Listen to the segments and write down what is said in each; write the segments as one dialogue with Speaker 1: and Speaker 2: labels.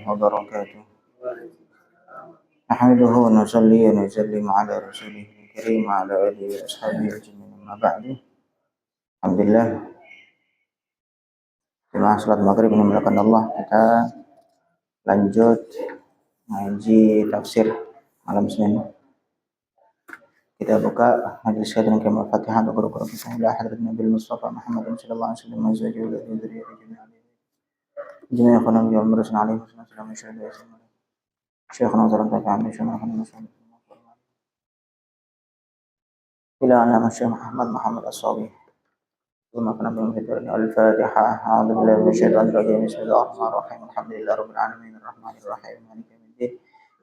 Speaker 1: وبركاته. نحمده ونصلي ونسلم على رسوله الكريم وعلى آله وأصحابه أجمعين. أما بعد, alhamdulillah, setelah salat maghrib memuliakan Allah, kita lanjut ngaji tafsir malam Senin. Kita buka majelis kajian kalam Al-Fatihah untuk guru-guru kita. Ila hadrat Nabi Mustafa Muhammad sallallahu alaihi wasallam azwaji wa dzurriyyati jami'an khonam ya amrusna alaihi wasallam syahadu Syekhna zalam ta'ala syamahan masyaallah. Ila alama Syekh Muhammad As-Sawi. ثم كنا بمثل الفاتحة. أعوذ بالله من الشيطان الرجيم. بسم الله الرحمن الرحيم. الحمد لله رب العالمين الرحمن الرحيم مالك يوم الدين.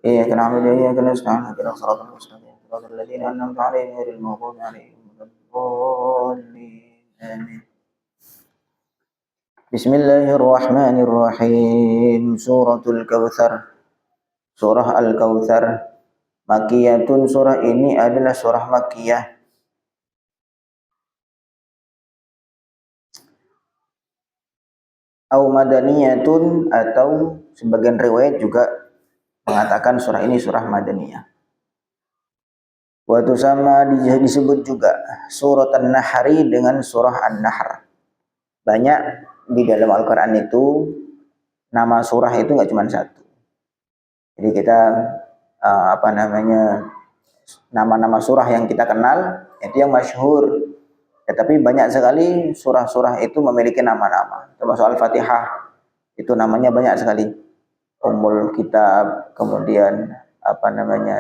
Speaker 1: إياك نعبد وإياك نستعين اهدنا الصراط المستقيم صراط الذين أنعمت عليهم غير المغضوب عليهم ولا الضالين آمين. بسم الله الرحمن الرحيم. سورة الكوثر. Surah Al-Kautsar Makkiyatun. Surah ini adalah surah Makkiyah. Au Madaniyatun, atau sebagian riwayat juga mengatakan surah ini surah Madaniyah. Waktu sama disebut juga Surat An-Nahri dengan surah An-Nahr. Banyak di dalam Al-Quran itu nama surah itu nggak cuma satu. Jadi kita nama-nama surah yang kita kenal itu yang masyhur. Tetapi banyak sekali surah-surah itu memiliki nama-nama. Termasuk Al-Fatihah itu namanya banyak sekali. Ummul Kitab, kemudian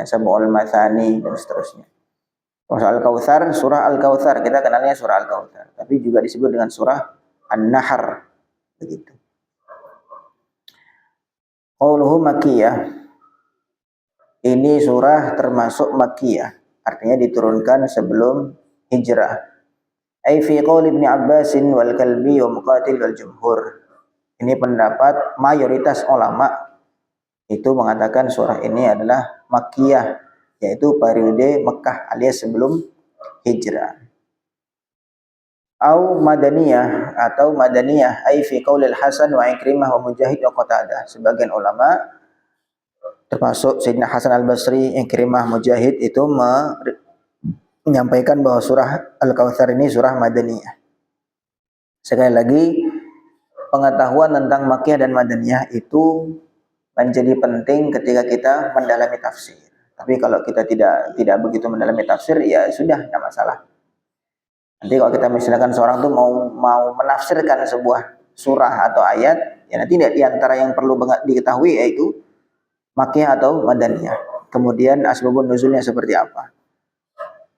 Speaker 1: Sab'ul Matsani dan seterusnya. Termasuk Al-Kautsar, surah Al-Kautsar kita kenalnya surah Al-Kautsar, tapi juga disebut dengan surah An-Nahr begitu. Qauluhu Makkiyah. Ini surah termasuk Makkiyah, artinya diturunkan sebelum hijrah. Ai fi qaul Ibnu Abbas wal Kalbi wa Muqatil wal jumhur. Ini pendapat mayoritas ulama itu mengatakan surah ini adalah Makkiyah, yaitu periode Mekah alias sebelum hijrah. Au Madaniyah atau Madaniyah ai fi qaulil Hasan wa Ikrimah wa Mujahid wa Qatadah. Sebagian ulama termasuk Sayyidina Hasan Al-Basri, Ikrimah, Mujahid itu menyampaikan bahwa surah Al-Kautsar ini surah Madaniyah. Sekali lagi, pengetahuan tentang Makkiyah dan Madaniyah itu menjadi penting ketika kita mendalami tafsir. Tapi kalau kita tidak begitu mendalami tafsir, ya sudah, tidak masalah. Nanti kalau kita misalkan seorang tuh mau menafsirkan sebuah surah atau ayat, ya nanti di antara yang perlu diketahui yaitu Makkiyah atau Madaniyah. Kemudian asbabun nuzulnya seperti apa.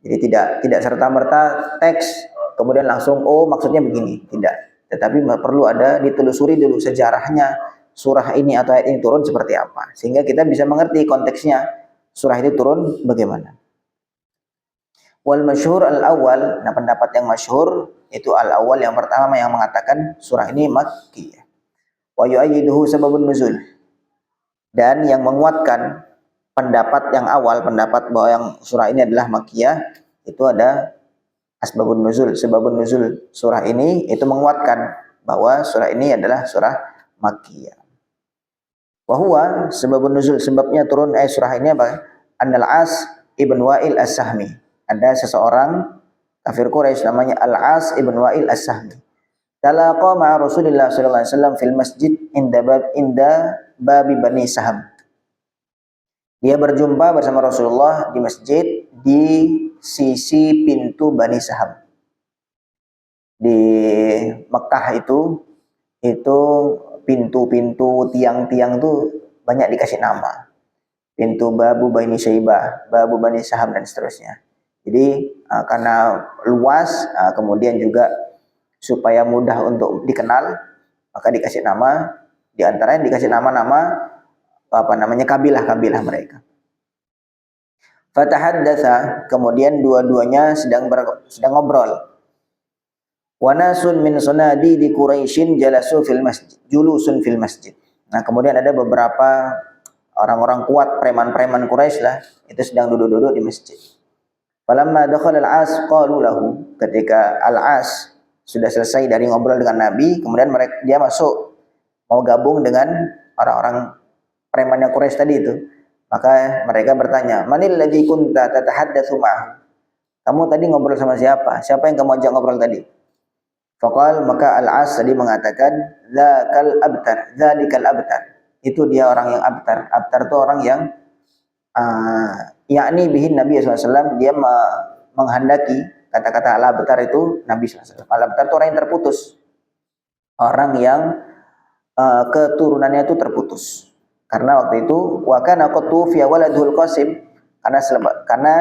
Speaker 1: Jadi tidak serta-merta teks kemudian langsung maksudnya begini, tidak. Tetapi perlu ada ditelusuri dulu sejarahnya surah ini atau ayat ini turun seperti apa, sehingga kita bisa mengerti konteksnya surah itu turun bagaimana. Wal masyhur al-awwal, nah pendapat yang masyhur itu al-awwal yang pertama yang mengatakan surah ini Makkiyah. Wa yu'ayyiduhu sababun nuzul. Dan yang menguatkan pendapat yang awal, pendapat bahwa yang surah ini adalah Makkiyah, itu ada asbabun nuzul, sebabun nuzul surah ini itu menguatkan bahwa surah ini adalah surah Makkiyah. Wa huwa sebabun nuzul, sebabnya turun surah ini apa? Al-As ibn Wa'il As-Sahmi. Ada seseorang kafir Quraisy namanya Al-As ibn Wa'il As-Sahmi. Talaqa ma'a Rasulillah sallallahu alaihi wasallam fil masjid inda babi Bani Saham. Dia berjumpa bersama Rasulullah di masjid di sisi pintu Bani Saham. Di Mekah itu pintu-pintu, tiang-tiang itu banyak dikasih nama. Pintu Babu Bani Syaibah, Babu Bani Saham dan seterusnya. Jadi karena luas, kemudian juga supaya mudah untuk dikenal, maka dikasih nama, di antaranya dikasih nama-nama kabilah-kabilah mereka. Fatahaddatsa, kemudian dua-duanya sedang ngobrol. Wa nasun min sunadi di Quraisyin julusun fil masjid. Nah, kemudian ada beberapa orang-orang kuat, preman-preman Quraisy lah, itu sedang duduk-duduk di masjid. Falamma dakhala al-As qalu lahu, ketika Al-As sudah selesai dari ngobrol dengan Nabi, kemudian dia masuk mau gabung dengan orang-orang premannya Quraisy tadi itu. Maka mereka bertanya, "Manil ladzi kunta tatahaddatsu ma'ahu?" Kamu tadi ngobrol sama siapa? Siapa yang kamu ajak ngobrol tadi? Faqal, maka Al-As tadi mengatakan, dzalikal abtar. Itu dia orang yang abtar. Abtar itu orang yang yakni bihin Nabi SAW, dia menghendaki, kata-kata al-abtar itu Nabi SAW. Al-abtar itu orang yang terputus. Orang yang keturunannya itu terputus. Karena waktu itu wa kana qatu fi waladul Qasim, karena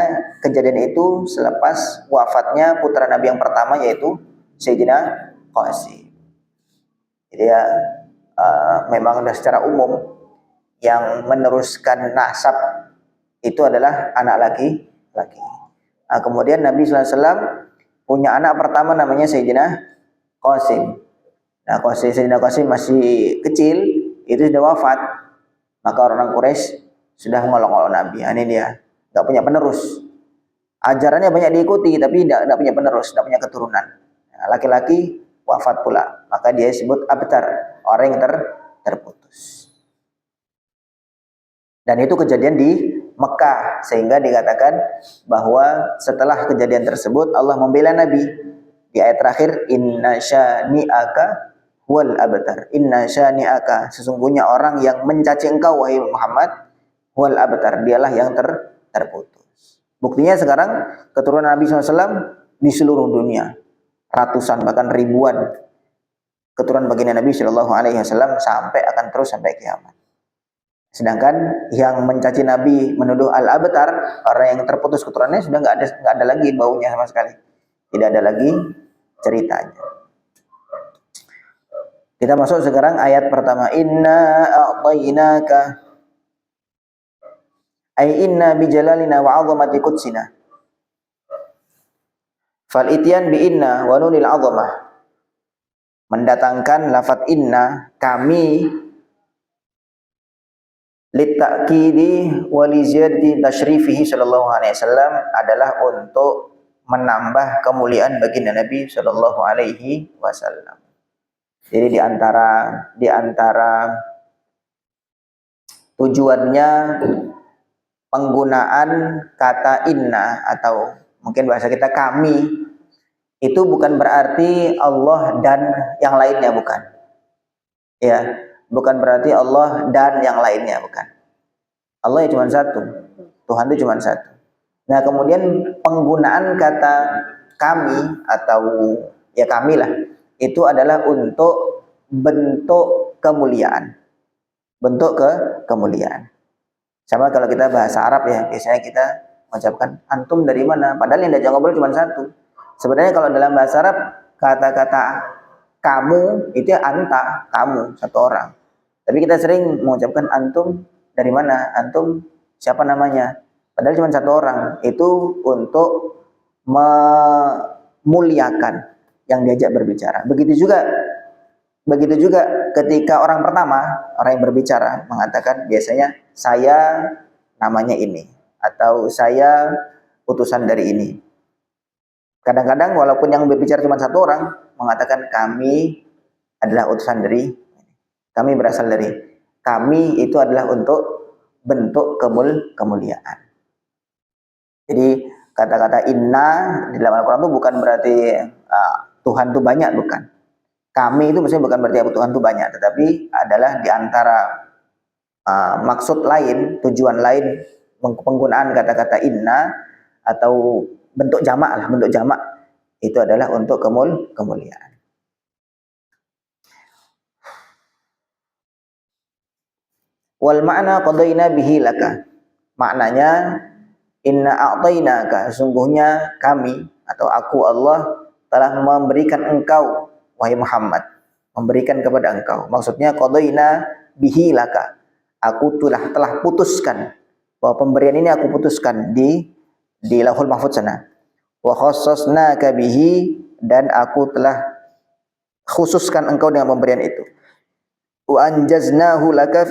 Speaker 1: kejadian itu selepas wafatnya putra Nabi yang pertama yaitu Sayyidina Qasim. Jadi ya memang sudah secara umum yang meneruskan nasab itu adalah anak laki-laki. Nah, kemudian Nabi SAW punya anak pertama namanya Sayyidina Qasim. Nah, Sayyidina Qasim masih kecil, itu sudah wafat. Maka orang Quraisy sudah mengolok-olok Nabi. Ini dia, nggak punya penerus. Ajarannya banyak diikuti, tapi tidak punya penerus, tidak punya keturunan. Nah, laki-laki wafat pula, maka dia disebut abtar, orang yang terputus. Dan itu kejadian di Mekah, sehingga dikatakan bahwa setelah kejadian tersebut Allah membela Nabi di ayat terakhir, inna syani'aka wal abtar. Inna syani'aka, sesungguhnya orang yang mencaci engkau wahai Muhammad, wal abtar, dialah yang terputus. Buktinya sekarang keturunan Nabi SAW di seluruh dunia, ratusan bahkan ribuan keturunan baginda Nabi SAW sampai akan terus sampai kiamat. Sedangkan yang mencaci Nabi, menuduh al-abtar, orang yang terputus keturunannya, sudah nggak ada lagi baunya sama sekali. Tidak ada lagi ceritanya. Kita masuk sekarang ayat pertama. Inna a'tainaka, ay inna bijalalina wa 'azamati qudsina. Fal ityan bi inna wa nunil 'azamah. Mendatangkan lafaz inna, kami, litakidi waliziyadi tasyrifihi sallallahu alaihi wasallam, adalah untuk menambah kemuliaan baginda Nabi sallallahu alaihi wasallam. Jadi di antara tujuannya penggunaan kata inna, atau mungkin bahasa kita kami, itu bukan berarti Allah dan yang lainnya, bukan. Ya, bukan berarti Allah dan yang lainnya, bukan. Allah ya cuma satu, Tuhan itu cuma satu. Nah, kemudian penggunaan kata kami atau ya kami lah, itu adalah untuk bentuk kemuliaan. Bentuk kemuliaan. Sama kalau kita bahasa Arab ya, biasanya kita mengucapkan antum dari mana, padahal yang diajak ngobrol cuma satu. Sebenarnya kalau dalam bahasa Arab kata-kata kamu itu anta, kamu satu orang. Tapi kita sering mengucapkan antum dari mana, antum siapa namanya, padahal cuma satu orang. Itu untuk memuliakan yang diajak berbicara. Begitu juga ketika orang pertama, orang yang berbicara mengatakan biasanya saya namanya ini, atau saya utusan dari ini. Kadang-kadang walaupun yang berbicara cuma satu orang mengatakan kami adalah utusan dari, kami berasal dari, kami itu adalah untuk bentuk kemuliaan. Jadi kata-kata inna di dalam Al-Quran itu bukan berarti Tuhan itu banyak, bukan. Kami itu maksudnya bukan berarti Tuhan itu banyak, tetapi adalah di antara maksud lain, tujuan lain penggunaan kata-kata inna atau bentuk jamak lah, bentuk jamak itu adalah untuk kemuliaan. Wal ma'na qadaina bihi laka. Maknanya inna a'tainaka, sesungguhnya kami atau aku Allah telah memberikan engkau wahai Muhammad, memberikan kepada engkau. Maksudnya qadaina bihi laka. Aku telah putuskan, bahwa pemberian ini aku putuskan di Lauhul Mahfuz sana. Wa khassasnaka bihi, dan aku telah khususkan engkau dengan pemberian itu. Wa anjaznahu laka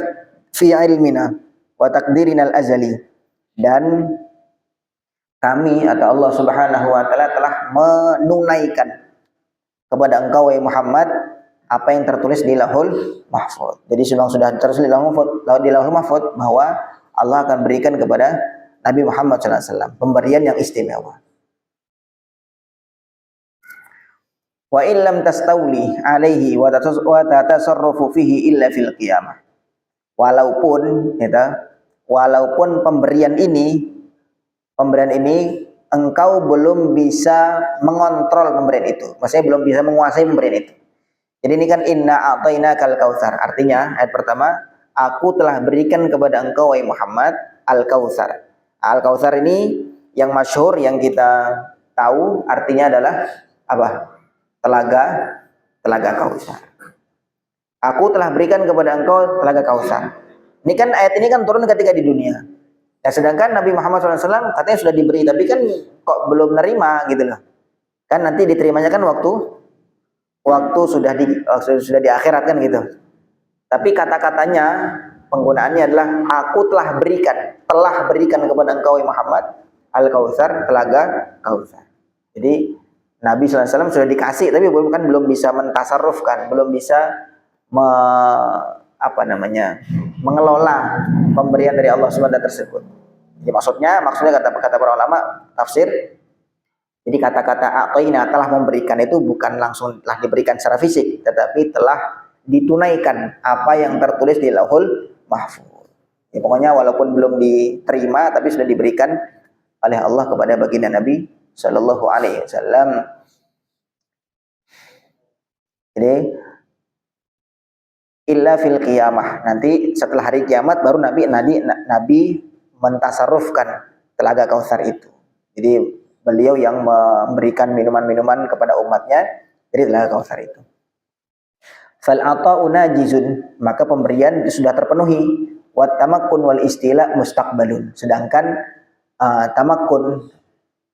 Speaker 1: fi ilmina wa taqdirinal azali, dan kami atau Allah Subhanahu wa taala telah menunaikan kepada engkau wahai Muhammad apa yang tertulis di Lauhul Mahfuz. Jadi memang sudah tertulis di Lauhul Mahfuz bahwa Allah akan berikan kepada Nabi Muhammad SAW pemberian yang istimewa. Wa illam tastawli alaihi wa tatasarrufu fihi illa fil qiyamah. Walaupun pemberian ini engkau belum bisa mengontrol pemberian itu. Maksudnya belum bisa menguasai pemberian itu. Jadi ini kan inna a'tainakal kautsar. Artinya ayat pertama, aku telah berikan kepada engkau wahai Muhammad al-kautsar. Al-kautsar ini yang masyhur yang kita tahu artinya adalah apa? Telaga Kautsar. Aku telah berikan kepada engkau telaga Kautsar. Ini kan ayat ini kan turun ketika di dunia. Ya, sedangkan Nabi Muhammad SAW katanya sudah diberi, tapi kan kok belum nerima gitu loh. Kan nanti diterimanya kan waktu sudah di akhirat kan gitu. Tapi kata-katanya penggunaannya adalah aku telah berikan kepada engkau Muhammad al-Kautsar, telaga Kautsar. Jadi Nabi SAW sudah dikasih, tapi belum bisa mentasarrufkan, belum bisa mengelola pemberian dari Allah SWT tersebut. Jadi maksudnya kata para ulama tafsir. Jadi kata-kata a'taina telah memberikan itu bukan langsung telah diberikan secara fisik, tetapi telah ditunaikan apa yang tertulis di Lauhul Mahfuz. Ya, pokoknya walaupun belum diterima, tapi sudah diberikan oleh Allah kepada baginda Nabi Sallallahu Alaihi Wasallam. Jadi illa fil qiyamah, nanti setelah hari kiamat baru Nabi mentasarrufkan telaga Kautsar itu. Jadi beliau yang memberikan minuman-minuman kepada umatnya dari telaga Kautsar itu. Fal ata'u najizun, maka pemberian sudah terpenuhi. Wat tamakkun wal istila mustaqbalun, sedangkan tamakkun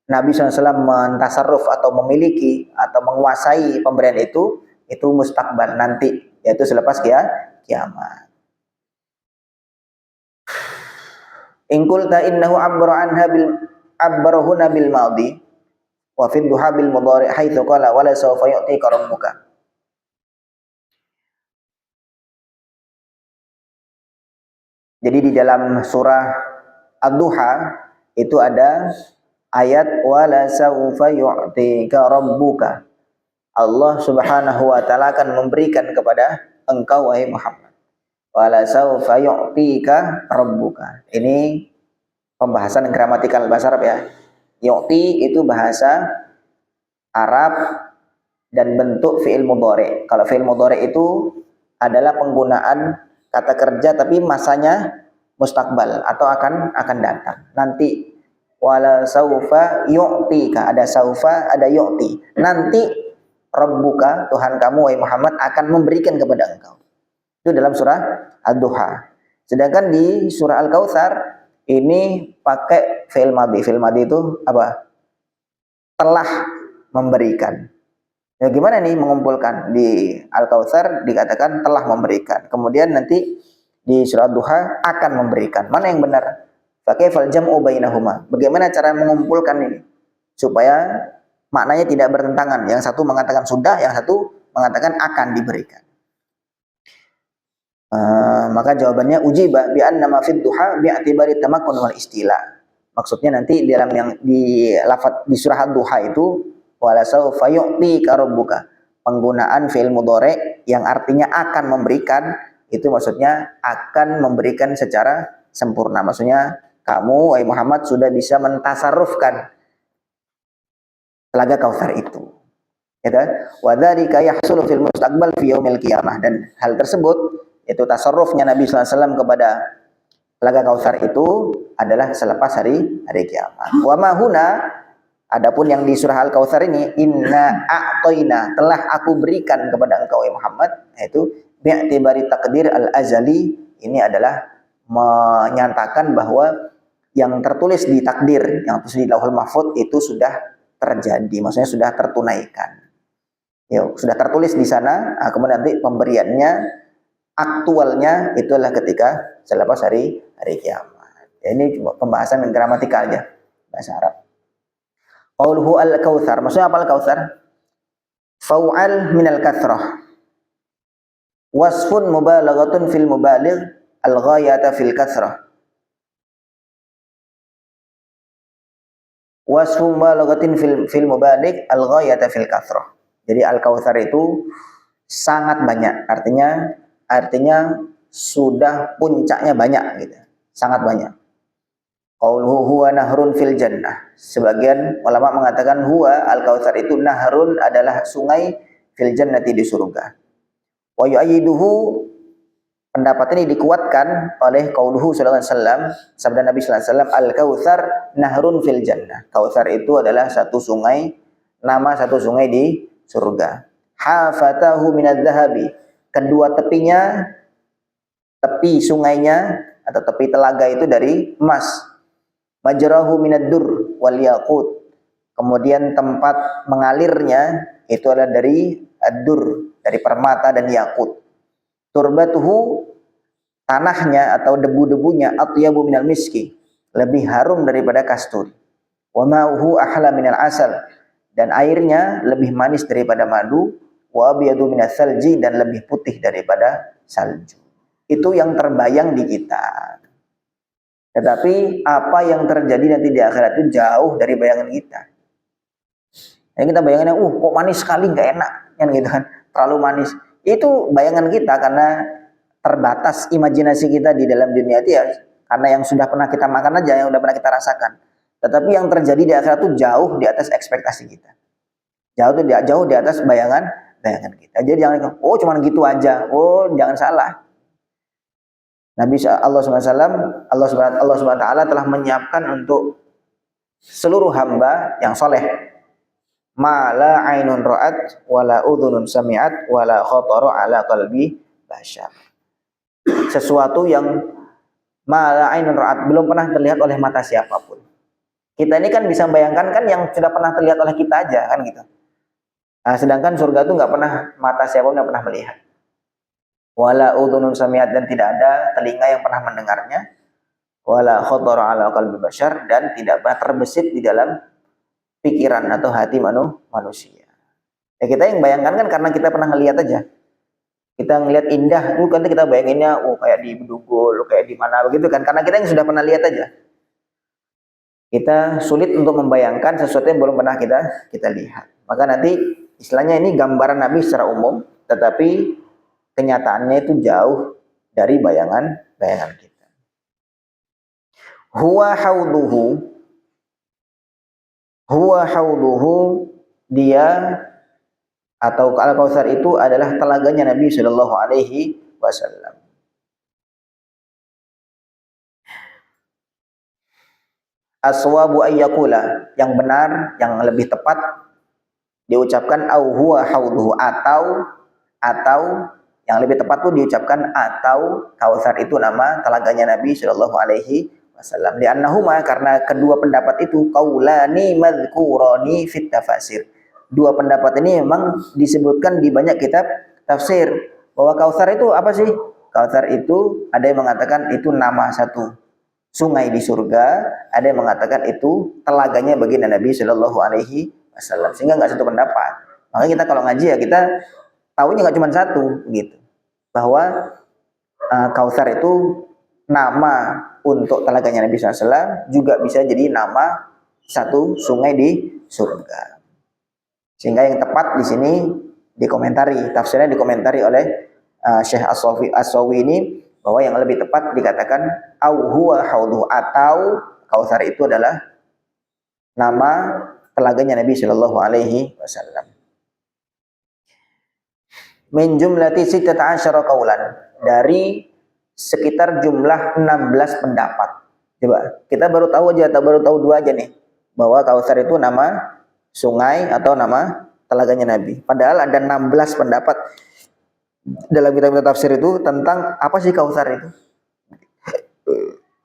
Speaker 1: Nabi SAW mentasarruf atau memiliki atau menguasai pemberian itu mustaqbal nanti, yaitu selepas kiamat. In qulta innahu abbarahu bil madhi wa fi duha bil mudhari haitsu qala wala sawfa yu'tika rabbuka. Jadi di dalam surah Ad-Duha itu ada ayat wala sawfa yu'tika rabbuka. Allah Subhanahu wa taala akan memberikan kepada engkau wahai Muhammad. Wala sawfa yu'tika rabbuka. Ini pembahasan gramatikal bahasa Arab ya. Yu'ti itu bahasa Arab dan bentuk fi'il mudhari. Kalau fi'il mudhari itu adalah penggunaan kata kerja tapi masanya mustaqbal atau akan datang. Nanti wala saufa yu'tika, ada saufa, ada yu'ti. Nanti Rabbuka, Tuhan kamu wahai Muhammad akan memberikan kepada engkau. Itu dalam surah Ad-Duha. Sedangkan di surah Al-Kautsar ini pakai fi'il madhi. Fi'il madhi itu apa? Telah memberikan. Ya gimana nih mengumpulkan? Di Al-Kautsar dikatakan telah memberikan. Kemudian nanti di surah Ad-Duha akan memberikan. Mana yang benar? Pakai fal jam'u bainahuma. Bagaimana cara mengumpulkan ini supaya maknanya tidak bertentangan? Yang satu mengatakan sudah, yang satu mengatakan akan diberikan. Maka jawabannya ujiba bi anna ma fid duha bi i'tibari tamakkun wal istila. Maksudnya nanti dalam yang di lafaz di surah Ad-Duha itu wala sawfa yu'tika rabbuka. Penggunaan fi'il mudhari yang artinya akan memberikan, itu maksudnya akan memberikan secara sempurna. Maksudnya kamu wahai Muhammad sudah bisa mentasarrufkan telaga Kautsar itu. Ya kan? Wa dzalika yahsulu fil mustaqbal fi yaumil qiyamah, dan hal tersebut yaitu tasarrufnya Nabi SAW kepada telaga Kautsar itu adalah selepas hari kiamat. Wa ma huna, adapun yang di surah Al-Kautsar ini inna a'taina, telah aku berikan kepada engkau Muhammad, yaitu bi'tibari takdir al-azali, ini adalah menyatakan bahwa yang tertulis di takdir, yang tertulis di Lauhul Mahfuz itu sudah terjadi, maksudnya sudah tertunaikan. Ya, sudah tertulis di sana, kemudian nanti pemberiannya aktualnya itu adalah ketika selepas hari kiamat. Ya, ini cuma pembahasan gramatikal aja bahasa Arab. Qauluhu al-kautsar, maksudnya apa al-kautsar? Fau'al minal kathrah. Wasfun mubalaghatun fil mubaligh al-ghayata fil kathrah. Wasfun mubalaghatin fil mubaligh al-ghayata fil kathrah. Jadi Al-Kautsar itu sangat banyak, artinya sudah puncaknya banyak gitu. Sangat banyak. Qauluhu huwa nahrun fil jannah. Sebagian ulama mengatakan huwa Al-Kautsar itu nahrun adalah sungai fil jannati di surga. Wa yu'ayyiduhu, pendapat ini dikuatkan oleh qauluhu sallallahu alaihi wasallam, sabda Nabi sallallahu alaihi wasallam, Al-Kautsar nahrun fil jannah. Kautsar itu adalah satu sungai, nama satu sungai di surga. Hafatahu minadz zahabi. Kedua tepinya, tepi sungainya atau tepi telaga itu dari emas. Majrahu minad-dur wal yaqut. Kemudian tempat mengalirnya itu adalah dari ad-dur, dari permata dan yakut. Turbatuhu, tanahnya atau debu-debunya atyabu minal miski, lebih harum daripada kasturi. Wa ma'uhu ahla minal asal, dan airnya lebih manis daripada madu. Wa abyadu minas salji, dan lebih putih daripada salju. Itu yang terbayang di kita. Tetapi apa yang terjadi nanti di akhirat itu jauh dari bayangan kita. Yang kita bayangannya, kok manis sekali, nggak enak, kan gitu kan, terlalu manis. Itu bayangan kita karena terbatas imajinasi kita di dalam dunia itu ya, karena yang sudah pernah kita makan aja, yang sudah pernah kita rasakan. Tetapi yang terjadi di akhirat itu jauh di atas ekspektasi kita. Jauh di atas bayangan kita. Jadi jangan, cuma gitu aja. Jangan salah. Nabi Allah SWT telah menyiapkan untuk seluruh hamba yang soleh, ma la ainun ra'at wala udhunun sami'at wala khatara ala qalbi bashar. Sesuatu yang ma la ainun ra'at, belum pernah terlihat oleh mata siapapun. Kita ini kan bisa bayangkan kan yang sudah pernah terlihat oleh kita aja kan gitu. Nah, sedangkan surga itu nggak pernah, mata siapapun nggak pernah melihat. Wala udhunun sami'at, dan tidak ada telinga yang pernah mendengarnya. Wala khatara ala qalbi bashar, dan tidak pernah terbesit di dalam pikiran atau hati manusia. Ya kita yang bayangkan kan karena kita pernah ngelihat aja. Kita ngelihat indah, itu kan kita bayanginnya kayak di Bedugul, kayak di mana begitu kan, karena kita yang sudah pernah lihat aja. Kita sulit untuk membayangkan sesuatu yang belum pernah kita lihat. Maka nanti istilahnya ini gambaran Nabi secara umum, tetapi kenyataannya itu jauh dari bayangan kita. Huwa hauduhu, dia atau Al-Kautsar itu adalah telaganya Nabi Shallallahu Alaihi Wasallam. Aswabu ayyakula, yang benar, yang lebih tepat diucapkan au huwa hauduhu, atau yang lebih tepat tuh diucapkan atau Kautsar itu nama telaganya Nabi Shallallahu Alaihi Wasallam. Li'annahuma, karena kedua pendapat itu qaulani madhkurani fit tafasir. Dua pendapat ini memang disebutkan di banyak kitab tafsir. Bahwa Kautsar itu apa sih? Kautsar itu ada yang mengatakan itu nama satu sungai di surga, ada yang mengatakan itu telaganya baginda Nabi Shallallahu Alaihi Wasallam. Sehingga nggak satu pendapat. Makanya kita kalau ngaji ya kita tahunya nggak cuma satu gitu, bahwa Kautsar itu nama untuk telaganya Nabi SAW, juga bisa jadi nama satu sungai di surga. Sehingga yang tepat di sini dikomentari, tafsirnya dikomentari oleh Syekh As-Sawi ini, bahwa yang lebih tepat dikatakan au huwa hauduhu, atau Kautsar itu adalah nama telaganya Nabi Shallallahu Alaihi Wasallam. Min jumlati sittata asyara qaulan, dari sekitar jumlah 16 pendapat. Coba kita baru tahu dua aja nih, bahwa Kautsar itu nama sungai atau nama telaganya Nabi. Padahal ada 16 pendapat dalam kitab-kitab tafsir itu tentang apa sih Kautsar itu.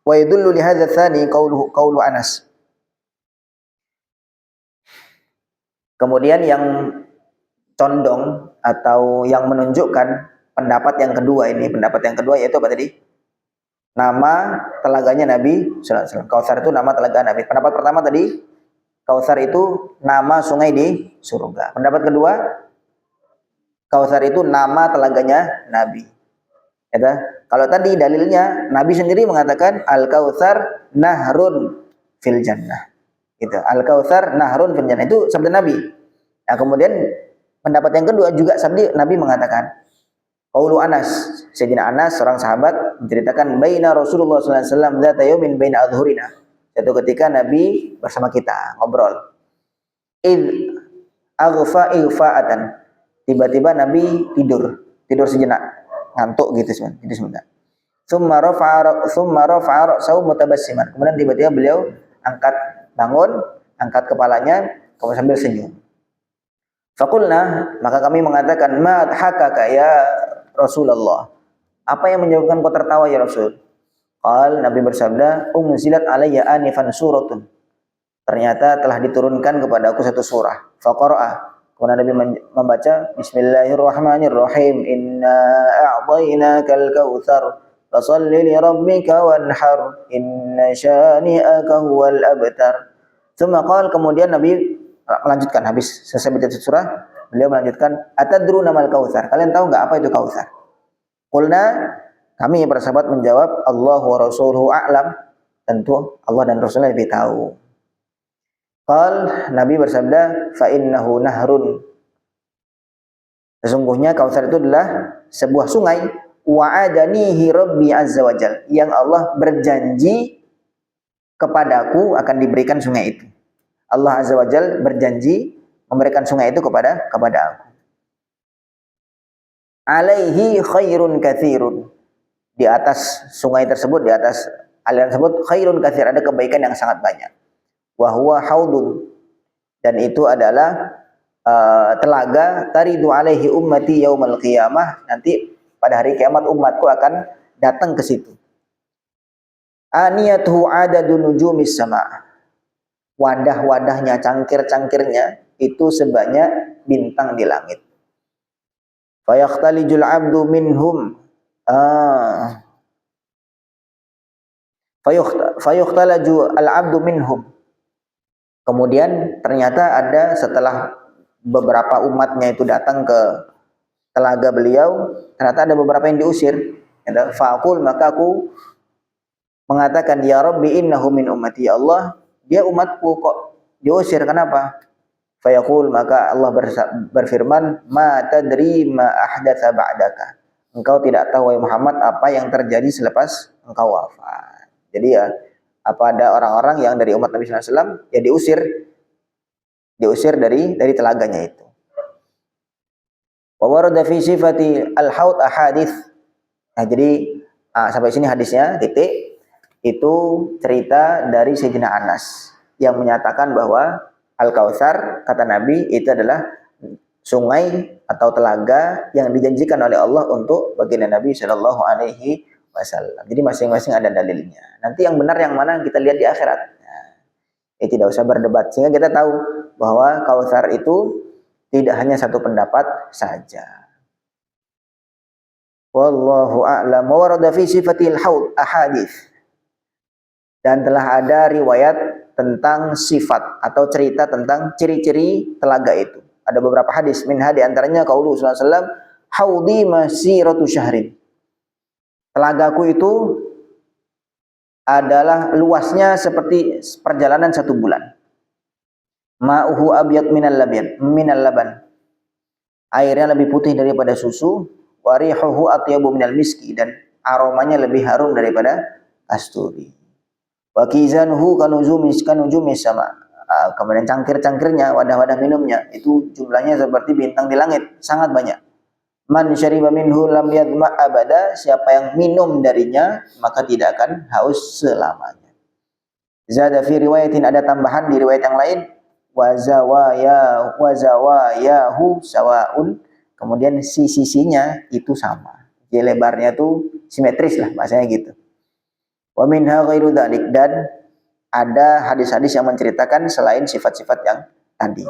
Speaker 1: Wa yadullu li hadza tsani qaulu Anas. Kemudian yang condong atau yang menunjukkan pendapat yang kedua yaitu apa tadi? Nama telaganya Nabi sallallahu alaihi wasallam. Kautsar itu nama telaga Nabi. Pendapat pertama tadi, Kautsar itu nama sungai di surga. Pendapat kedua, Kautsar itu nama telaganya Nabi. Ya, kalau tadi dalilnya Nabi sendiri mengatakan Al-Kautsar nahrun fil jannah. Gitu. Al-Kautsar nahrun fil jannah itu sabda Nabi. Nah, kemudian pendapat yang kedua juga sabda Nabi mengatakan qaulu Anas, Sayyidina Anas seorang sahabat menceritakan baina Rasulullah sallallahu alaihi wasallam dzata yaumin baina adhurina. Suatu ketika Nabi bersama kita ngobrol. Id ighfa'atan. Tiba-tiba Nabi tidur sejenak, ngantuk gitu sebentar. Summa rafa'a ra'sahu mutabassiman. Kemudian tiba-tiba beliau angkat kepalanya kemudian sambil senyum. Faqulna, maka kami mengatakan ma adhakaka ya Rasulullah. Apa yang menyebabkan kau tertawa ya Rasul? Nabi bersabda, unzilat alayya anifan suratun. Ternyata telah diturunkan kepada aku satu surah. Faqara'a. Kemudian Nabi membaca Bismillahirrahmanirrahim. Inna a'tainakal kautsar fasholli li rabbika wanhar. Inna syani'aka huwal abtar. Kemudian Nabi melanjutkan habis selesai baca surah, beliau melanjutkan atadruna mal kautsar. Kalian tahu enggak apa itu kautsar? Qulna, kami para sahabat menjawab Allahu wa rasuluhu a'lam. Tentu Allah dan Rasulnya lebih tahu. Nabi bersabda, fa innahu nahrun. Sesungguhnya Kautsar itu adalah sebuah sungai, wa'adanihi rabbi azza wajal, yang Allah berjanji kepadaku akan diberikan sungai itu. Allah azza wajal berjanji memberikan sungai itu kepada aku. Alaihi khairun katsirun. Di atas sungai tersebut, di atas aliran tersebut khairun katsir, ada kebaikan yang sangat banyak. Wa huwa haudun, dan itu adalah telaga taridu alaihi ummati yaumal qiyamah, nanti pada hari kiamat umatku akan datang ke situ. Aniyatuhu adadu nujumis sama, wadah-wadahnya, cangkir-cangkirnya itu sebanyak bintang di langit. Fayakhtalijul abdu minhum fayukhtalaju al-abdu minhum. Kemudian ternyata ada setelah beberapa umatnya itu datang ke telaga beliau, ternyata ada beberapa yang diusir. Fa'aqul, maka aku mengatakan ya Rabbi innahu min ummati, ya Allah, dia umatku, kok diusir, kenapa? Fayaqul, maka Allah berfirman, ma tadri ma ahdatsa ba'daka. Engkau tidak tahu, wahai Muhammad, apa yang terjadi selepas engkau wafat. Jadi ya, apa ada orang-orang yang dari umat Nabi SAW ya diusir dari telaganya itu. Wa warada fi sifati al-haud ahadits. Nah, jadi sampai sini hadisnya titik. Itu cerita dari Sayyidina Anas yang menyatakan bahwa Al-Kautsar, kata Nabi, itu adalah sungai atau telaga yang dijanjikan oleh Allah untuk baginda Nabi Shallallahu Alaihi Wasallam. Jadi masing-masing ada dalilnya. Nanti yang benar yang mana kita lihat di akhirat. Nah, tidak usah berdebat, sehingga kita tahu bahwa Kautsar itu tidak hanya satu pendapat saja. Wallahu a'lam. Wa warada fi sifatil haud ahadits. Dan telah ada riwayat tentang sifat atau cerita tentang ciri-ciri telaga itu. Ada beberapa hadis, minha di antaranya qaulu sallallahu alaihi wasallam, haudi masiratu syahrin. Telagaku itu adalah luasnya seperti perjalanan 1 bulan. Ma'uhu abyad minal laban. Airnya lebih putih daripada susu. Warihuhu atyabu minal miski, dan aromanya lebih harum daripada kasturi. Wa kizanuhu kanujumis sama. Kemudian cangkir-cangkirnya, wadah-wadah minumnya itu jumlahnya seperti bintang di langit, sangat banyak. Man syariba minhu lam yadma abada, siapa yang minum darinya maka tidak akan haus selamanya. Zada fi riwayatin, ada tambahan di riwayat yang lain, wa zawayahu sawaun, kemudian sisinya itu sama. Jadi lebarnya itu simetris lah bahasanya gitu. Wa minha ghairu dzalik, dan ada hadis-hadis yang menceritakan selain sifat-sifat yang tadi.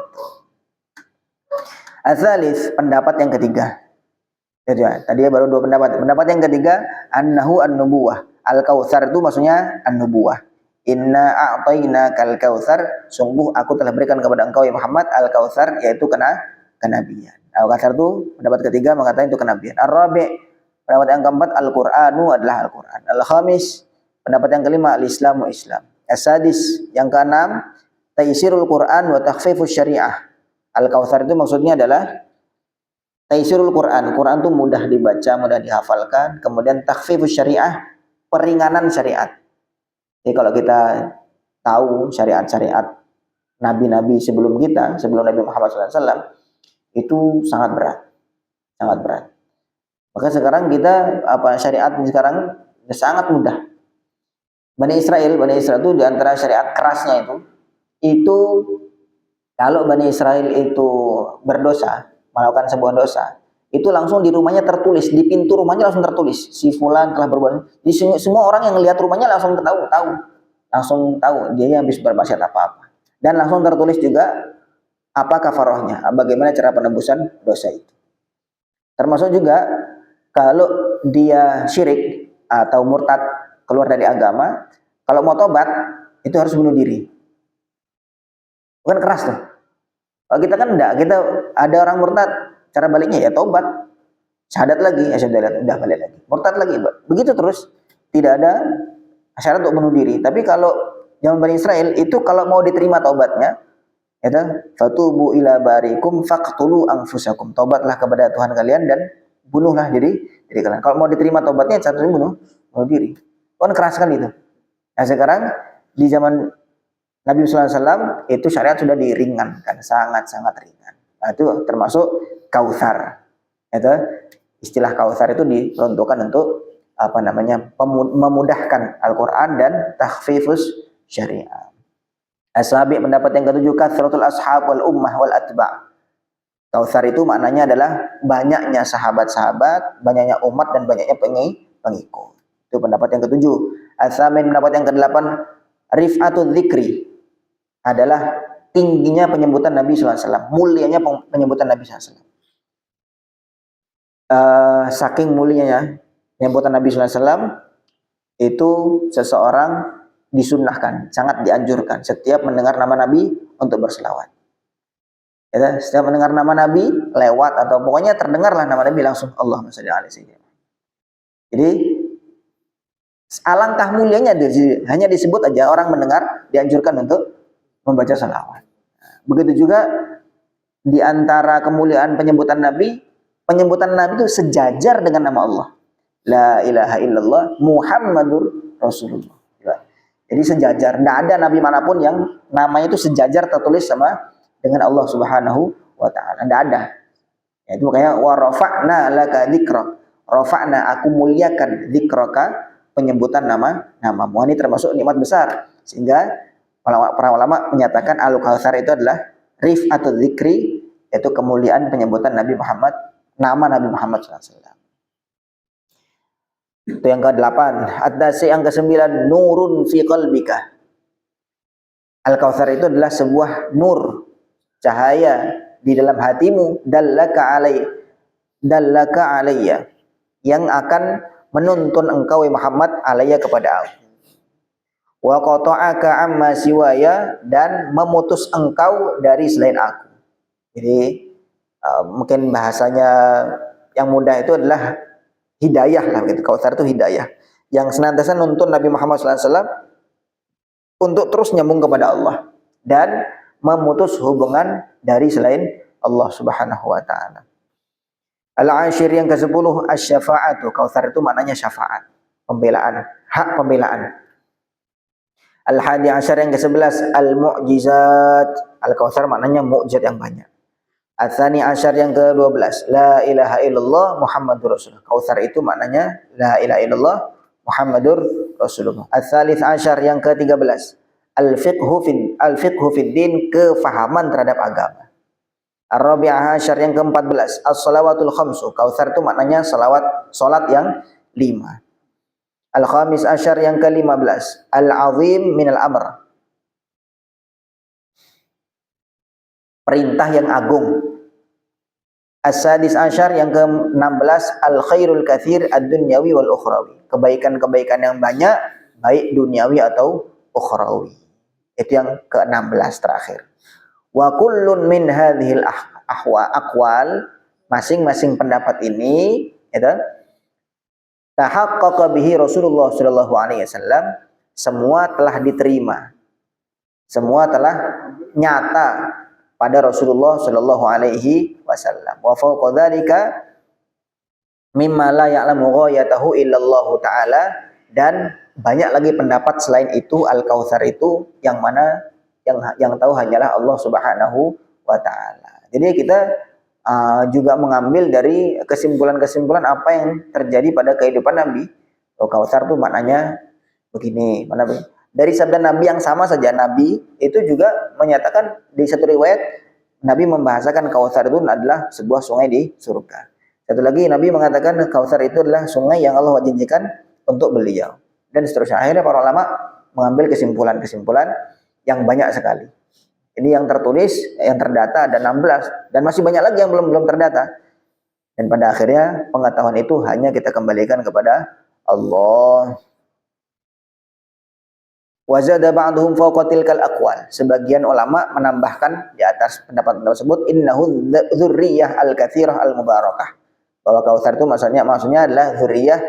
Speaker 1: Ats-tsalits, pendapat yang ketiga. Ya, tadi baru 2 pendapat. Pendapat yang ketiga, annahu an-nubuwah. Al-Kautsar itu maksudnya an-nubuwah. Inna a'tainakal kautsar, sungguh aku telah berikan kepada engkau ya Muhammad al-Kautsar, yaitu kenabian. Al-Kautsar itu pendapat ketiga mengatakan itu kenabian. Ar-Rabi', pendapat yang keempat Al-Qur'anu adalah Al-Qur'an. Al-Khamis, pendapat yang kelima Al-Islamu Islam. As-Sadis, yang keenam Taisirul Qur'an wa Takhfifus Syariah. Al-Kautsar itu maksudnya adalah Taisirul Quran. Quran itu mudah dibaca, mudah dihafalkan. Kemudian takhfifus syariah, peringanan syariat. Jadi kalau kita tahu syariat-syariat nabi-nabi sebelum kita, sebelum Nabi Muhammad SAW, itu sangat berat, sangat berat. Maka sekarang kita syariat sekarang sangat mudah. Bani Israel itu di antara syariat kerasnya itu kalau Bani Israel itu berdosa, melakukan sebuah dosa, itu langsung di rumahnya tertulis, di pintu rumahnya langsung tertulis, si fulan telah berbuat. Di semua orang yang melihat rumahnya langsung langsung tahu dia habis bermaksiat apa-apa. Dan langsung tertulis juga apa kafarohnya, bagaimana cara penebusan dosa itu. Termasuk juga kalau dia syirik atau murtad, keluar dari agama, kalau mau tobat itu harus bunuh diri. Bukan keras tuh. Kalau kita kan enggak, kita ada orang murtad, cara baliknya ya tobat, syahadat lagi, ya udah balik lagi, murtad lagi, begitu terus, tidak ada syarat untuk bunuh diri. Tapi kalau zaman Bani Israel itu kalau mau diterima taubatnya, itu fatubu ila barikum faqtulu anfusakum, tobatlah kepada Tuhan kalian dan bunuhlah diri kalian. Kalau mau diterima taubatnya satu bunuh diri. Kan keras kan itu. Nah sekarang di zaman Nabi SAW itu syariat sudah diringankan, sangat-sangat ringan. Nah itu termasuk Kautsar. Itu istilah Kautsar itu diperuntukkan untuk memudahkan Al-Quran dan takhfifus syariah. As-Sabi pendapat yang ketujuh katsratul ashab wal ummah wal atba'. Kautsar itu maknanya adalah banyaknya sahabat-sahabat, banyaknya umat dan banyaknya pengikut. Itu pendapat yang ketujuh. As-Samin pendapat yang kedelapan rif'atul dzikri, adalah tingginya penyebutan Nabi SAW, mulianya penyebutan Nabi SAW. Saking mulianya penyebutan Nabi SAW, itu seseorang disunnahkan, sangat dianjurkan setiap mendengar nama Nabi untuk berselawat. Ya, setiap mendengar nama Nabi, lewat atau pokoknya terdengarlah nama Nabi langsung Allahumma shalli alaihi wasallam. Jadi alangkah mulianya hanya disebut aja orang mendengar dianjurkan untuk membaca salawat. Begitu juga di antara kemuliaan penyebutan Nabi itu sejajar dengan nama Allah. La ilaha illallah Muhammadur Rasulullah. Jadi sejajar. Tidak ada nabi manapun yang namanya itu sejajar tertulis sama dengan Allah Subhanahu wa taala. Tidak ada. Ya, itu makanya wa rafa'na laka dzikra. Rafa'na, aku muliakan dzikraka, penyebutan namamu. Ini termasuk nikmat besar. Sehingga para ulama menyatakan Al-Kautsar itu adalah rif'atul dzikri, yaitu kemuliaan penyebutan Nabi Muhammad, nama Nabi Muhammad SAW. Itu yang ke-8. Ad-Dasi yang ke-9, nurun fi qalbika. Al-Kautsar itu adalah sebuah nur, cahaya di dalam hatimu, dallaka alayya, yang akan menuntun engkau Muhammad alayya kepada aku. Wa qata'aka amma siwaya, dan memutus engkau dari selain aku. Jadi mungkin bahasanya yang mudah itu adalah hidayah lah gitu. Kautsar itu hidayah yang senantiasa nuntun Nabi Muhammad SAW untuk terus nyambung kepada Allah dan memutus hubungan dari selain Allah Subhanahu wa taala. Al-Ashir yang ke-10 asy-syafa'atu. Kautsar itu maknanya syafaat, pembelaan, hak pembelaan. Al-Hadi Asyar yang ke-11 al-mu'jizat. Al-Kautsar maknanya mukjizat yang banyak. Al-Tsani Asyar yang ke-12 la ilaha illallah Muhammadur Rasulullah. Kautsar itu maknanya la ilaha illallah Muhammadur Rasulullah. Al-Tsalits Asyar yang ke-13 al-fiqhu fid din, kefahaman terhadap agama. Ar-Rabi'ah Asyar yang ke-14 as-shalawatul khamsu. Kautsar itu maknanya salat yang 5. Al-Khamis Asyar yang ke-15 al-azim minal amr, perintah yang agung. As-Sadis Asyar yang ke-16 al-khairul katsir ad-dunyawi wal ukhrawi, kebaikan-kebaikan yang banyak baik duniawi atau ukhrawi. Itu yang ke-16 terakhir. Wa kullun min hadhil aqwal, masing-masing pendapat ini itu tahaqqaqa bihi Rasulullah sallallahu alaihi wasallam, semua telah diterima, semua telah nyata pada Rasulullah sallallahu alaihi wasallam. Wa fawqa dzalika mimma la ya'lamu ghayatahu illallah taala, dan banyak lagi pendapat selain itu Al-Kautsar itu yang mana yang tahu hanyalah Allah Subhanahu wa taala. Jadi kita juga mengambil dari kesimpulan-kesimpulan apa yang terjadi pada kehidupan Nabi. Kautsar itu maknanya begini, mana begini. Dari sabda Nabi yang sama saja, Nabi itu juga menyatakan di satu riwayat Nabi membahasakan Kautsar itu adalah sebuah sungai di surga. Satu lagi Nabi mengatakan Kautsar itu adalah sungai yang Allah janjikan untuk beliau. Dan seterusnya. Akhirnya para ulama mengambil kesimpulan-kesimpulan yang banyak sekali. Ini yang tertulis, yang terdata ada 16 dan masih banyak lagi yang belum terdata. Dan pada akhirnya pengetahuan itu hanya kita kembalikan kepada Allah. Wazada ba'duhum fawqa tilkal aqwal. Sebagian ulama menambahkan di atas pendapat tersebut innahu dzurriyyah al-katsirah al-mubarakah. Bahwa Kautsar itu maksudnya adalah dzurriyyah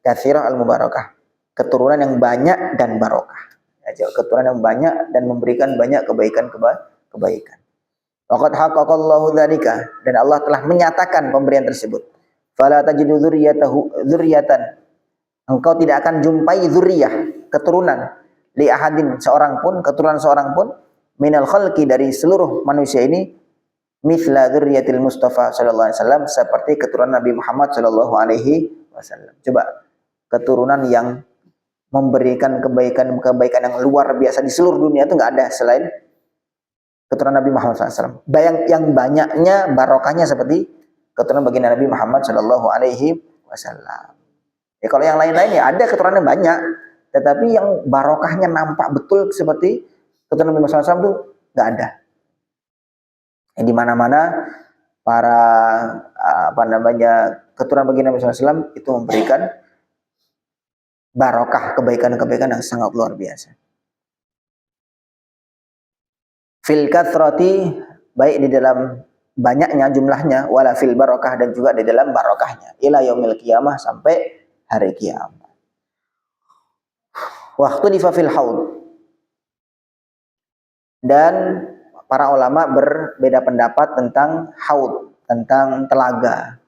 Speaker 1: katsirah al-mubarakah. Keturunan yang banyak dan barokah. Keturunan yang banyak dan memberikan banyak kebaikan. Waqad haqqaqallahu dzalika, dan Allah telah menyatakan pemberian tersebut. Fala tajidu dzurriyyatan. Engkau tidak akan jumpai dzurriyyah, keturunan li ahadin, keturunan seorang pun minal khalqi, dari seluruh manusia ini, mithla dzurriyyatil Mustafa sallallahu alaihi wasallam, seperti keturunan Nabi Muhammad sallallahu alaihi wasallam. Coba, keturunan yang memberikan kebaikan yang luar biasa di seluruh dunia itu nggak ada selain keturunan Nabi Muhammad SAW. Yang banyaknya barokahnya seperti keturunan baginda Nabi Muhammad Shallallahu Alaihi Wasallam. Ya, kalau yang lain-lain ya ada keturunan yang banyak, tetapi yang barokahnya nampak betul seperti keturunan Nabi Muhammad SAW itu nggak ada. Di mana-mana para keturunan baginda Nabi SAW itu memberikan barokah, kebaikan-kebaikan yang sangat luar biasa. Fil kathrati, baik di dalam banyaknya jumlahnya, wala fil barokah, dan juga di dalam barokahnya, ila yaumil qiyamah, sampai hari kiamat. Waktu di fil haud, dan para ulama berbeda pendapat tentang haud, tentang telaga.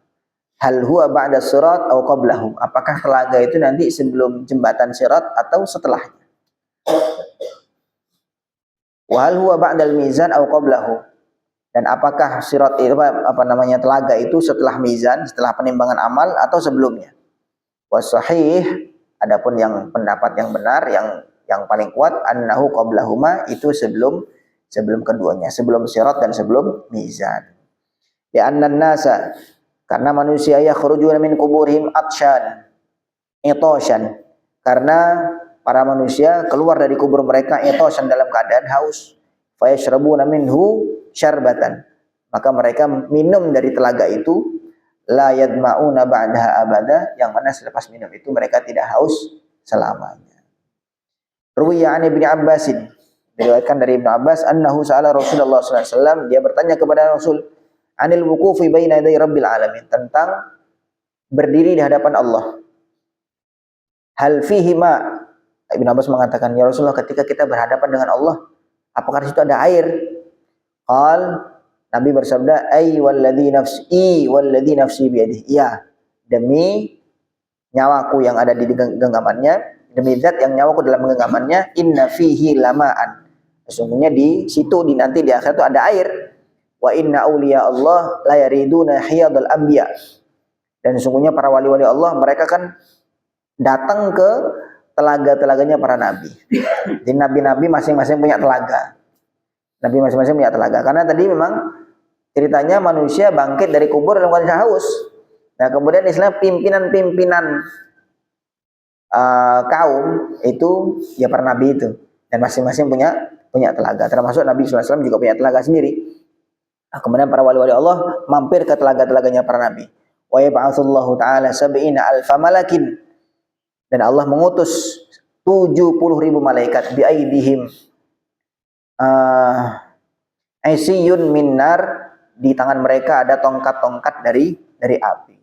Speaker 1: Hal huwa ba'da sirat atau qablahu, apakah telaga itu nanti sebelum jembatan sirat atau setelahnya. Wa hal huwa ba'dal mizan atau qablahu, dan apakah sirat itu telaga itu setelah mizan, setelah penimbangan amal, atau sebelumnya. Wasahih, adapun yang pendapat yang benar, yang paling kuat, annahu qablahuma, itu sebelum keduanya, sebelum sirat dan sebelum mizan. Ya annan nasa, karena manusia yakhrujuna min kuburihim atshan itoshan, karena para manusia keluar dari kubur mereka itoshan, dalam keadaan haus. Fayashrabuna minhu syarbatan, maka mereka minum dari telaga itu, la yadma'una ba'daha abada, yang mana selepas minum itu mereka tidak haus selamanya. Ruwiya an Ibnu Abbasin, diriwayatkan dari Ibnu Abbas, annahu sa'ala Rasulullah sallallahu alaihi wasallam, dia bertanya kepada Rasul, anil wuqufi baina yaday rabbil alamin, tentang berdiri di hadapan Allah. Hal fihi ma, Ibnu Abbas mengatakan, ya Rasulullah, ketika kita berhadapan dengan Allah, apakah di situ ada air? Qal, Nabi bersabda, ay walladzi nafsi biyadihi, ya, demi nyawaku yang ada di genggamannya, demi zat yang nyawaku dalam genggamannya, inna fihi lamaan, sesungguhnya di situ nanti di akhirat itu ada air. Wa inna awliya Allah la yariduna hiyadul anbiya, dan sesungguhnya para wali-wali Allah, mereka kan datang ke telaga-telaganya para nabi. Jadi nabi-nabi masing-masing punya telaga. Nabi masing-masing punya telaga. Karena tadi memang ceritanya manusia bangkit dari kubur dalam keadaan haus. Nah, kemudian istilah pimpinan-pimpinan kaum itu ya para nabi itu, dan masing-masing punya telaga. Termasuk Nabi SAW juga punya telaga sendiri. Nah, kemudian para wali-wali Allah mampir ke telaga-telaganya para nabi. Wa yab'atsullahu ta'ala sab'ina alfa malakin, dan Allah mengutus 70.000 malaikat, bi aidihim isiyun min nar, di tangan mereka ada tongkat-tongkat dari api.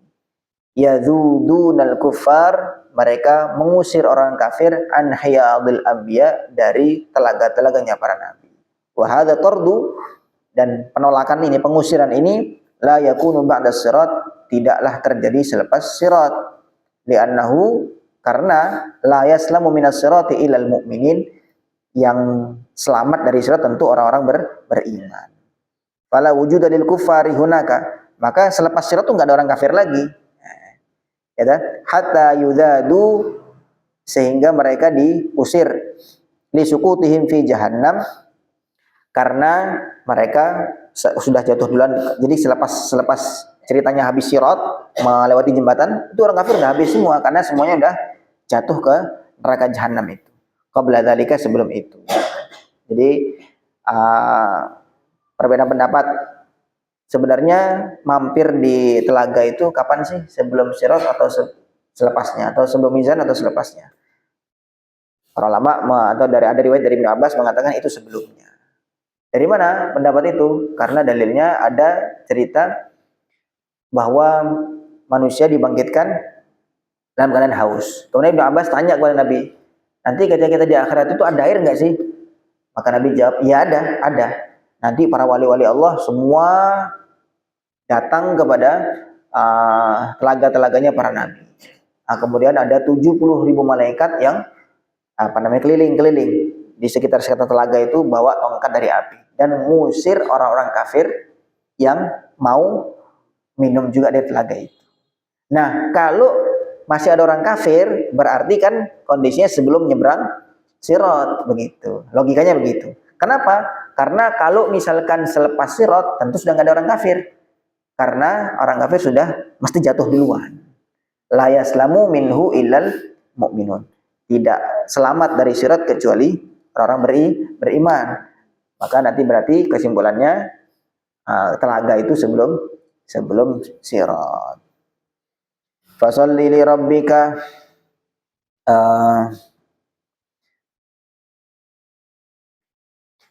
Speaker 1: Yadzudunal kuffar, mereka mengusir orang kafir an hiyadil anbiya, dari telaga-telaganya para nabi. Wa hadza tardu, dan penolakan ini, pengusiran ini, la yakunu ba'da sirat, tidaklah terjadi selepas sirat. Li'annahu, karena la yaslamu minas sirati ilal mu'minin, yang selamat dari sirat tentu orang-orang beriman. Fala wujuda lil kuffari hunaka, maka selepas sirat itu enggak ada orang kafir lagi. Ya kan? Hatta yudadu, sehingga mereka diusir, li sukutihim fi jahannam, karena mereka sudah jatuh duluan. Jadi selepas ceritanya habis sirat, melewati jembatan, itu orang kafir udah habis semua, karena semuanya udah jatuh ke neraka jahanam itu. Qabla dzalika, sebelum itu. Jadi perbedaan pendapat, sebenarnya mampir di telaga itu kapan sih? Sebelum sirat atau selepasnya, atau sebelum mizan atau selepasnya? Para ulama atau ada riwayat dari Ibnu Abbas mengatakan itu sebelumnya. Dari mana pendapat itu? Karena dalilnya ada cerita bahwa manusia dibangkitkan dalam keadaan haus. Kemudian Ibnu Abbas tanya kepada Nabi, nanti ketika kita di akhirat itu ada air nggak sih? Maka Nabi jawab, ya ada. Nanti para wali-wali Allah semua datang kepada telaga-telaganya para nabi. Nah, kemudian ada 70.000 malaikat yang keliling-keliling di sekitar telaga itu, bawa tongkat dari api dan mengusir orang-orang kafir yang mau minum juga dari telaga itu. Nah, kalau masih ada orang kafir, berarti kan kondisinya sebelum nyebrang sirat, begitu. Logikanya begitu. Kenapa? Karena kalau misalkan selepas sirat, tentu sudah nggak ada orang kafir. Karena orang kafir sudah mesti jatuh duluan. La yaslamu minhu illal mu'minun. Tidak selamat dari sirat kecuali orang-orang beriman. Maka nanti berarti kesimpulannya telaga itu sebelum sirat. Fasholli li rabbika,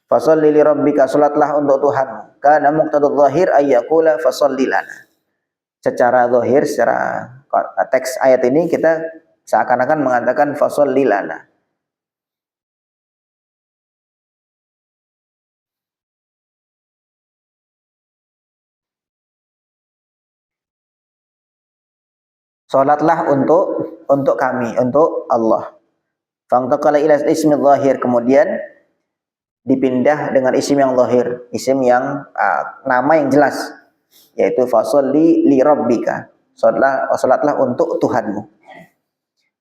Speaker 1: fasholli li rabbika, salatlah untuk Tuhanmu. Kana muqtadul zahir ayyakula fasholli lana. Secara zahir, secara teks ayat ini kita seakan-akan mengatakan fasholli lana. Salatlah untuk kami, untuk Allah. Fantaqala ila ismi zahir, kemudian dipindah dengan isim yang zahir, isim yang nama yang jelas, yaitu fasholli li rabbika, salatlah untuk Tuhanmu.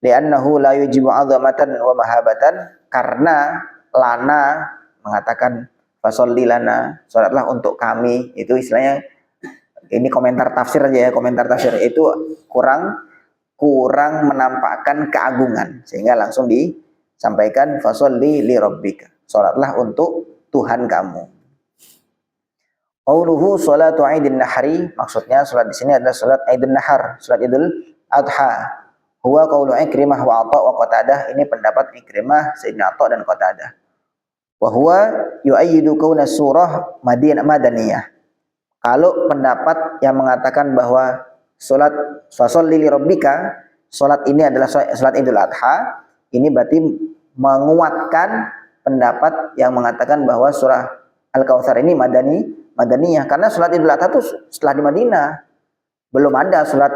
Speaker 1: Li'annahu la yujibu 'azamatan wa mahabatan, karena lana mengatakan fasholli lana, salatlah untuk kami, itu istilahnya, ini komentar tafsir aja ya, komentar tafsir itu kurang menampakkan keagungan, sehingga langsung disampaikan fasholli li rabbika, salatlah untuk Tuhan kamu. Qauluhu salatu Aidin Nahri, maksudnya salat di sini adalah salat Aidin Nahar, salat Idul Adha. Huwa qaulu Ikrimah wa Atha wa Qatadah, ini pendapat Ikrimah, Sayyidina Atha dan Qatadah. Wa huwa yu'ayyidu kauna surah madaniyah. Kalau pendapat yang mengatakan bahwa salat fasholli li rabbika, salat ini adalah salat Idul Adha, ini berarti menguatkan pendapat yang mengatakan bahwa surah Al-Kautsar ini madaniyah, karena salat Idul Adha itu setelah di Madinah. Belum ada salat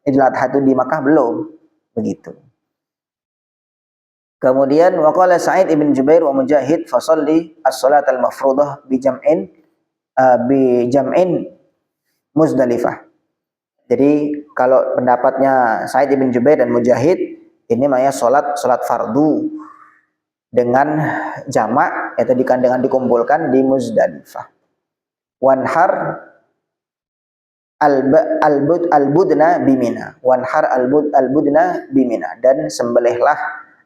Speaker 1: Idul Adha itu di Makkah, belum, begitu. Kemudian waqala Sa'id ibn Jubair wa Mujahid fasholli as-salat al-mafruḍah bi jam'in Muzdalifah. Jadi kalau pendapatnya Sa'id ibn Jubair dan Mujahid, ini namanya salat fardu dengan jamak, yaitu dengan dikumpulkan di Muzdalifah. Wanhar al-budna bimina, wanhar al-budna bimina, dan sembelihlah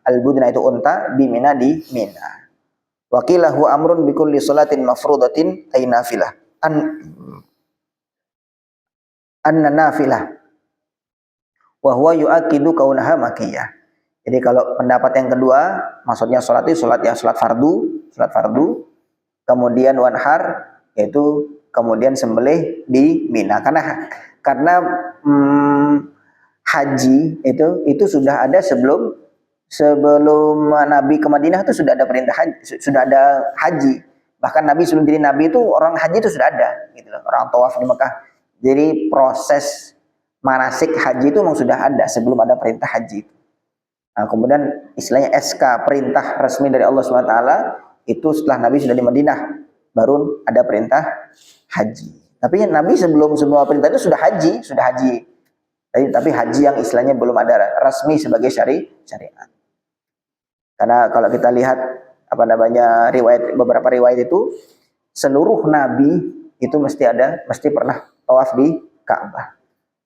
Speaker 1: al-budna itu unta, bimina di Mina. Wakilahu amrun bikulli salatin mafrudatin ay nafilah, anna nafilah wa huwa yu'akidu kaunaha makiyah. Jadi kalau pendapat yang kedua, maksudnya salat itu salat yang salat fardu, kemudian wanhar, yaitu kemudian sembelih di Mina. Karena haji itu sudah ada sebelum Nabi ke Madinah itu sudah ada perintah haji, sudah ada haji. Bahkan Nabi sebelum jadi Nabi itu orang haji itu sudah ada, gitu loh. Orang tawaf di Mekah. Jadi proses manasik haji itu memang sudah ada sebelum ada perintah haji. Nah, kemudian istilahnya SK perintah resmi dari Allah SWT itu setelah Nabi sudah di Madinah baru ada perintah haji. Tapi Nabi sebelum semua perintah itu sudah haji. Tapi haji yang istilahnya belum ada resmi sebagai syariat. Karena kalau kita lihat beberapa riwayat itu seluruh nabi itu mesti pernah tawaf di Ka'bah.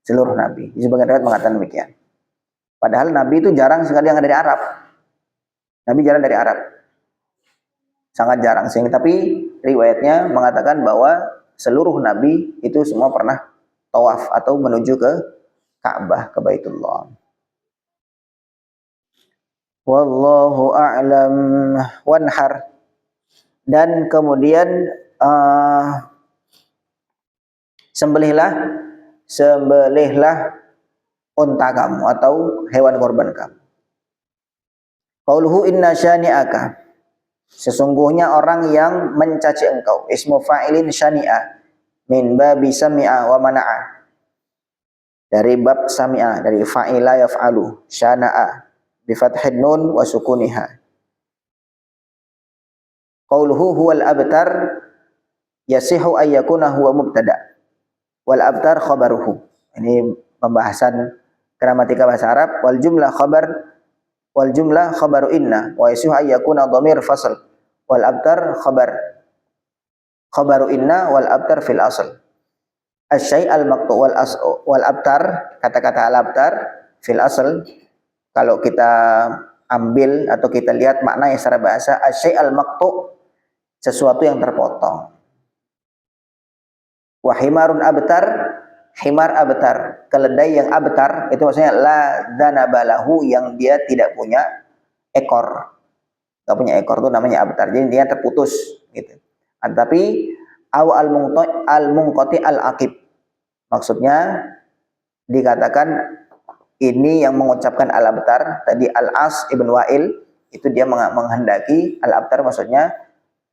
Speaker 1: Seluruh nabi. Sebagian riwayat mengatakan demikian. Padahal Nabi itu jarang sekali yang dari Arab. Nabi jarang dari Arab. Sangat jarang. Tapi riwayatnya mengatakan bahwa seluruh Nabi itu semua pernah tawaf atau menuju ke Ka'bah, ke Baitullah. Wallahu a'lam wanhar. Dan kemudian sembelihlah unta kamu atau hewan korban kamu. Qauluhu inna syani'aka. Sesungguhnya orang yang mencaci engkau. Ismu fa'ilin syani'a min babi sami'a wa mana'a. Dari bab sami'a, dari fa'ila yaf'alu, syana'a bi fathid nun wa sukuniha. Qauluhu huwal abtar yasihu ayyakuna huwa mubtada. Wal abtar khabaruhu. Ini pembahasan gramatika bahasa Arab. Wal jumlah khabaru inna wa yasihu ayyakuna dhamir fasl. Wal abtar khabaru inna wal abtar fil asl. Asy-syai' al-maqtu wal abtar, kata-kata al-abtar fil asl, kalau kita ambil atau kita lihat makna yang secara bahasa, asy-syai' al-maqtu, sesuatu yang terpotong. Wa himarun abtar, himar abtar, keledai yang abtar itu maksudnya la dzanabalahu, yang dia tidak punya ekor. Enggak punya ekor itu namanya abtar. Jadi dia terputus gitu. Tapi al-munqati al-aqib. Maksudnya dikatakan ini yang mengucapkan al-abtar tadi Al-As ibn Wa'il itu dia menghendaki al-abtar, maksudnya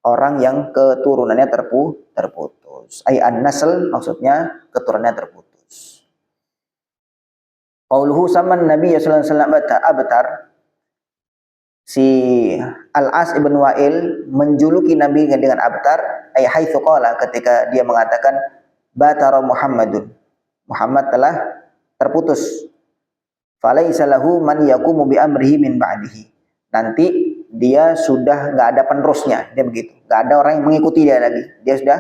Speaker 1: orang yang keturunannya terputus. Ai an-nasl, maksudnya keturunannya terputus. Qauluhu saman Nabi sallallahu alaihi wasallam abtar. Si Al-As ibn Wa'il menjuluki Nabi dengan abtar, ay haitsu qala, ketika dia mengatakan batara Muhammadun, Muhammad telah terputus. Falaisa lahu man yaqumu bi amrihi min ba'dihi. Nanti dia sudah enggak ada penerusnya, dia begitu. Enggak ada orang yang mengikuti dia lagi. Dia sudah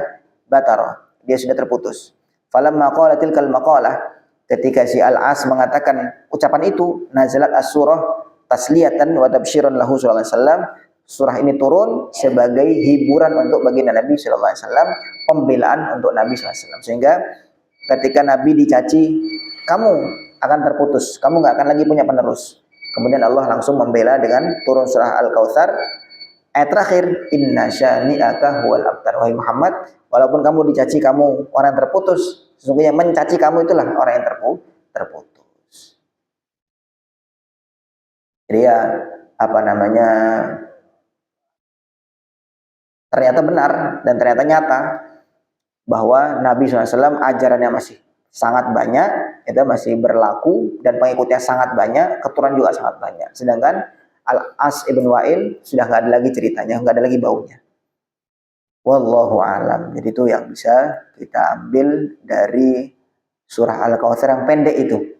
Speaker 1: batara, dia sudah terputus. Falamma qala tilkal maqalah, ketika si Al-As mengatakan ucapan itu, nazalat as-surah tasliyatan wa tabsyiran lahu sallallahu alaihi wasallam. Surah ini turun sebagai hiburan untuk baginda Nabi sallallahu alaihi wasallam, pembelaan untuk Nabi sallallahu alaihi wasallam. Sehingga ketika Nabi dicaci, kamu akan terputus, kamu nggak akan lagi punya penerus. Kemudian Allah langsung membela dengan turun surah Al-Kautsar. Ayat terakhir, inna syani'aka huwal abtar. Wahai Muhammad, walaupun kamu dicaci kamu orang yang terputus, sesungguhnya mencaci kamu itulah orang yang terputus. Jadi ya ternyata benar dan ternyata nyata bahwa Nabi SAW ajarannya masih sangat banyak, itu masih berlaku dan pengikutnya sangat banyak, keturunan juga sangat banyak. Sedangkan Al-As ibn Wa'il sudah nggak ada lagi ceritanya, nggak ada lagi baunya. Wallahu a'lam. Jadi itu yang bisa kita ambil dari surah Al-Kautsar yang pendek itu.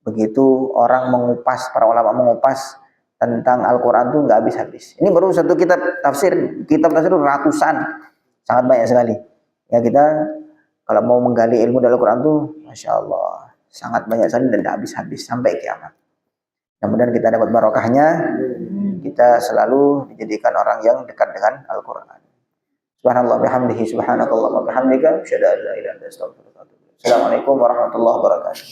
Speaker 1: Begitu orang mengupas, para ulama mengupas tentang Al-Quran itu nggak habis-habis. Ini baru satu kitab tafsir itu ratusan, sangat banyak sekali. Ya kita kalau mau menggali ilmu dari Al-Quran itu, Masya Allah, sangat banyak sekali dan tidak habis-habis sampai kiamat. Mudah-mudahan kita dapat barokahnya, kita selalu dijadikan orang yang dekat dengan Al-Quran. Subhanallah bihamdihi, subhanakallah wa bihamdika, asyhadu an la ilaha illa anta, astaghfiruka wa atubu ilaik. Assalamualaikum warahmatullahi wabarakatuh.